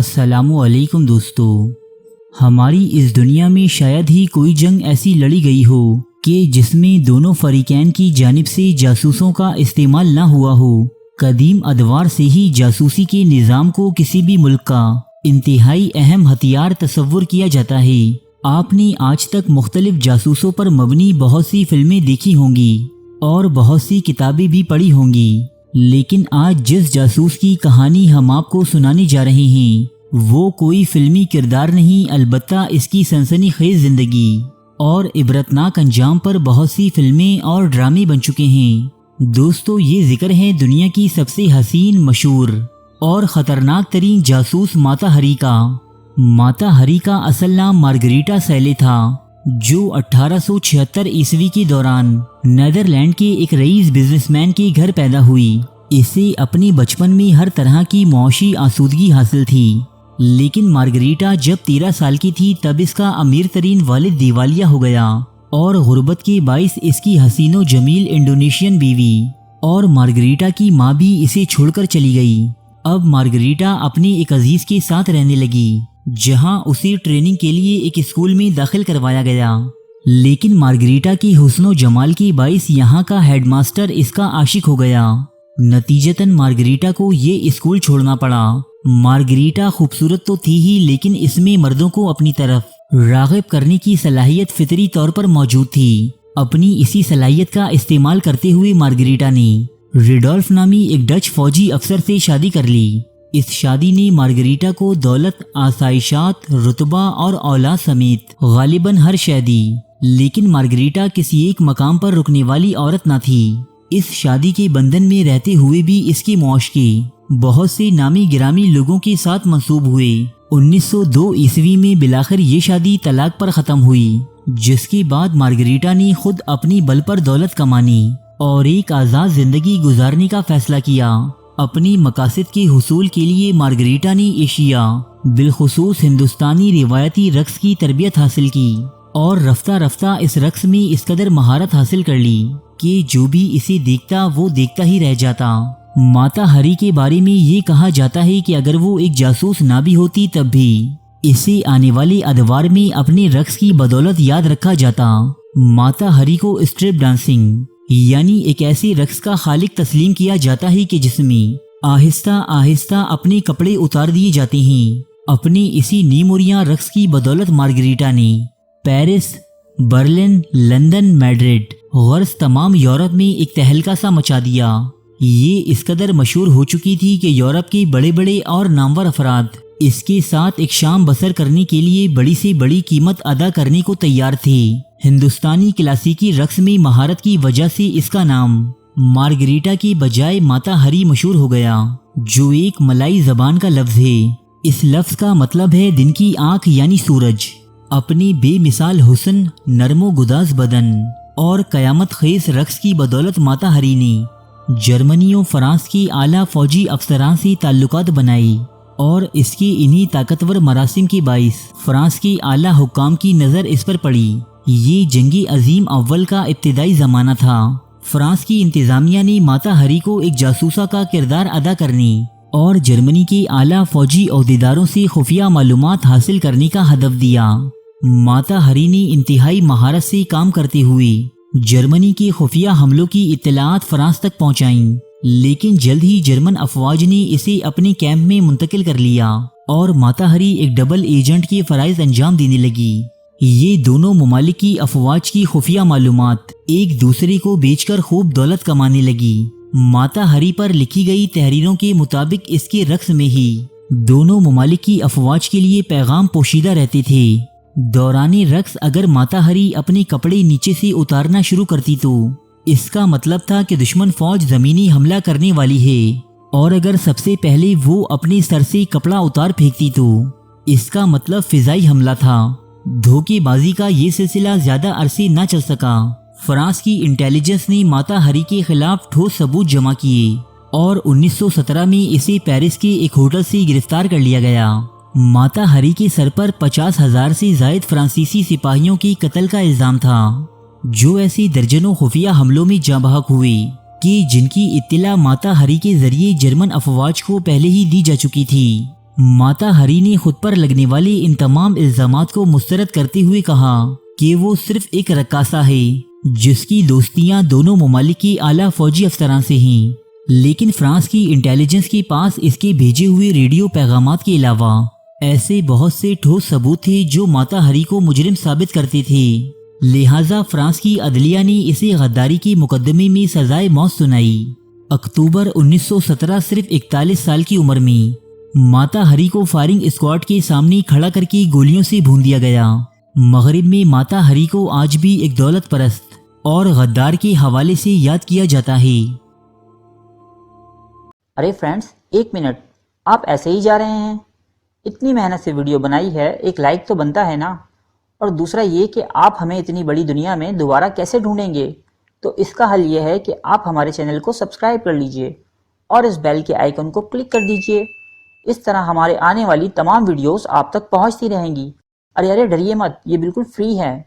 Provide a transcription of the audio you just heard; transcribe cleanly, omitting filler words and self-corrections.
السلام علیکم دوستو، ہماری اس دنیا میں شاید ہی کوئی جنگ ایسی لڑی گئی ہو کہ جس میں دونوں فریقین کی جانب سے جاسوسوں کا استعمال نہ ہوا ہو۔ قدیم ادوار سے ہی جاسوسی کے نظام کو کسی بھی ملک کا انتہائی اہم ہتھیار تصور کیا جاتا ہے۔ آپ نے آج تک مختلف جاسوسوں پر مبنی بہت سی فلمیں دیکھی ہوں گی اور بہت سی کتابیں بھی پڑھی ہوں گی، لیکن آج جس جاسوس کی کہانی ہم آپ کو سنانے جا رہے ہیں وہ کوئی فلمی کردار نہیں، البتہ اس کی سنسنی خیز زندگی اور عبرتناک انجام پر بہت سی فلمیں اور ڈرامے بن چکے ہیں۔ دوستو، یہ ذکر ہے دنیا کی سب سے حسین، مشہور اور خطرناک ترین جاسوس ماتا ہری کا۔ ماتا ہری کا اصل نام مارگریٹا سیلے تھا، جو 1876 عیسوی کے دوران نیدرلینڈ کے ایک رئیس بزنس مین کے گھر پیدا ہوئی۔ اسے اپنے بچپن میں ہر طرح کی معاشی آسودگی حاصل تھی، لیکن مارگریٹا جب 13 سال کی تھی تب اس کا امیر ترین والد دیوالیہ ہو گیا اور غربت کے باعث اس کی حسین و جمیل انڈونیشین بیوی اور مارگریٹا کی ماں بھی اسے چھوڑ کر چلی گئی۔ اب مارگریٹا اپنے ایک عزیز کے ساتھ رہنے لگی، جہاں اسے ٹریننگ کے لیے ایک اسکول میں داخل کروایا گیا، لیکن مارگریٹا کی حسن و جمال کے باعث یہاں کا ہیڈ ماسٹر اس کا عاشق ہو گیا۔ نتیجتاً مارگریٹا کو یہ اسکول چھوڑنا پڑا۔ مارگریٹا خوبصورت تو تھی ہی، لیکن اس میں مردوں کو اپنی طرف راغب کرنے کی صلاحیت فطری طور پر موجود تھی۔ اپنی اسی صلاحیت کا استعمال کرتے ہوئے مارگریٹا نے ریڈولف نامی ایک ڈچ فوجی افسر سے شادی کر لی۔ اس شادی نے مارگریٹا کو دولت، آسائشات، رتبہ اور اولاد سمیت غالباً ہر شے دی، لیکن مارگریٹا کسی ایک مقام پر رکنے والی عورت نہ تھی۔ اس شادی کے بندھن میں رہتے ہوئے بھی اس کے معاشقے بہت سے نامی گرامی لوگوں کے ساتھ منسوب ہوئے۔ 1902 عیسوی میں بالآخر یہ شادی طلاق پر ختم ہوئی، جس کے بعد مارگریٹا نے خود اپنی بل پر دولت کمانی اور ایک آزاد زندگی گزارنے کا فیصلہ کیا۔ اپنی مقاصد کے حصول کے لیے مارگریٹا نے ایشیا، بالخصوص ہندوستانی روایتی رقص کی تربیت حاصل کی اور رفتہ رفتہ اس رقص میں اس قدر مہارت حاصل کر لی کہ جو بھی اسے دیکھتا وہ دیکھتا ہی رہ جاتا۔ ماتا ہری کے بارے میں یہ کہا جاتا ہے کہ اگر وہ ایک جاسوس نہ بھی ہوتی تب بھی اسے آنے والے ادوار میں اپنے رقص کی بدولت یاد رکھا جاتا۔ ماتا ہری کو اسٹرپ ڈانسنگ یعنی ایک ایسے رقص کا خالق تسلیم کیا جاتا ہے کہ جس میں آہستہ آہستہ اپنے کپڑے اتار دیے جاتے ہیں۔ اپنے اسی نیموریاں رقص کی بدولت مارگریٹا نے پیرس، برلن، لندن، میڈرڈ غرض تمام یورپ میں ایک تہلکہ سا مچا دیا۔ یہ اس قدر مشہور ہو چکی تھی کہ یورپ کے بڑے بڑے اور نامور افراد اس کے ساتھ ایک شام بسر کرنے کے لیے بڑی سے بڑی قیمت ادا کرنے کو تیار تھے۔ ہندوستانی کلاسیکی رقص میں مہارت کی وجہ سے اس کا نام مارگریٹا کے بجائے ماتا ہری مشہور ہو گیا، جو ایک ملائی زبان کا لفظ ہے۔ اس لفظ کا مطلب ہے دن کی آنکھ یعنی سورج۔ اپنی بے مثال حسن، نرم و گداز بدن اور قیامت خیز رقص کی بدولت ماتا ہری نے جرمنی و فرانس کی اعلیٰ فوجی افسران سے تعلقات بنائی اور اس کے انہی طاقتور مراسم کے باعث فرانس کے اعلیٰ حکام کی نظر اس پر پڑی۔ یہ جنگ عظیم اول کا ابتدائی زمانہ تھا۔ فرانس کی انتظامیہ نے ماتا ہری کو ایک جاسوسہ کا کردار ادا کرنے اور جرمنی کے اعلیٰ فوجی عہدیداروں سے خفیہ معلومات حاصل کرنے کا ہدف دیا۔ ماتا ہری نے انتہائی مہارت سے کام کرتے ہوئے جرمنی کے خفیہ حملوں کی اطلاعات فرانس تک پہنچائیں، لیکن جلد ہی جرمن افواج نے اسے اپنے کیمپ میں منتقل کر لیا اور ماتا ہری ایک ڈبل ایجنٹ کے فرائض انجام دینے لگی۔ یہ دونوں ممالک کی افواج کی خفیہ معلومات ایک دوسرے کو بیچ کر خوب دولت کمانے لگی۔ ماتا ہری پر لکھی گئی تحریروں کے مطابق اس کے رقص میں ہی دونوں ممالک کی افواج کے لیے پیغام پوشیدہ رہتے تھے۔ دوران رقص اگر ماتا ہری اپنے کپڑے نیچے سے اتارنا شروع کرتی تو اس کا مطلب تھا کہ دشمن فوج زمینی حملہ کرنے والی ہے، اور اگر سب سے پہلے وہ اپنے سر سے کپڑا اتار پھینکتی تو اس کا مطلب فضائی حملہ تھا۔ دھوکے بازی کا یہ سلسلہ زیادہ عرصے نہ چل سکا۔ فرانس کی انٹیلیجنس نے ماتا ہری کے خلاف ٹھوس ثبوت جمع کیے اور 1917 میں اسے پیرس کے ایک ہوٹل سے گرفتار کر لیا گیا۔ ماتا ہری کے سر پر 50,000 سے زائد فرانسیسی سپاہیوں کے قتل کا الزام تھا، جو ایسے درجنوں خفیہ حملوں میں جاں بحق ہوئے کہ جن کی اطلاع ماتا ہری کے ذریعے جرمن افواج کو پہلے ہی دی جا چکی تھی۔ ماتا ہری نے خود پر لگنے والے ان تمام الزامات کو مسترد کرتے ہوئے کہا کہ وہ صرف ایک رقاصہ ہے جس کی دوستیاں دونوں ممالک کے اعلیٰ فوجی افسران سے ہیں، لیکن فرانس کی انٹیلیجنس کے پاس اس کے بھیجے ہوئے ریڈیو پیغامات کے علاوہ ایسے بہت سے ٹھوس ثبوت تھے جو ماتا ہری کو مجرم ثابت کرتے تھے۔ لہٰذا فرانس کی عدلیہ نے اسے غداری کے مقدمے میں سزائے موت سنائی۔ اکتوبر 1917 صرف 41 سال کی عمر میں ماتا ہری کو فائرنگ اسکواڈ کے سامنے کھڑا کر کے گولیوں سے بھون دیا گیا۔ مغرب میں ماتا ہری کو آج بھی ایک دولت پرست اور غدار کے حوالے سے یاد کیا جاتا ہے۔ ارے فرینڈز، ایک منٹ، آپ ایسے ہی جا رہے ہیں؟ اتنی محنت سے ویڈیو بنائی ہے، ایک لائک تو بنتا ہے نا؟ اور دوسرا یہ کہ آپ ہمیں اتنی بڑی دنیا میں دوبارہ کیسے ڈھونڈیں گے؟ تو اس کا حل یہ ہے کہ آپ ہمارے چینل کو سبسکرائب کر لیجئے اور اس بیل کے آئیکن کو کلک کر دیجئے۔ اس طرح ہمارے آنے والی تمام ویڈیوز آپ تک پہنچتی رہیں گی۔ ارے ڈریے مت، یہ بالکل فری ہے۔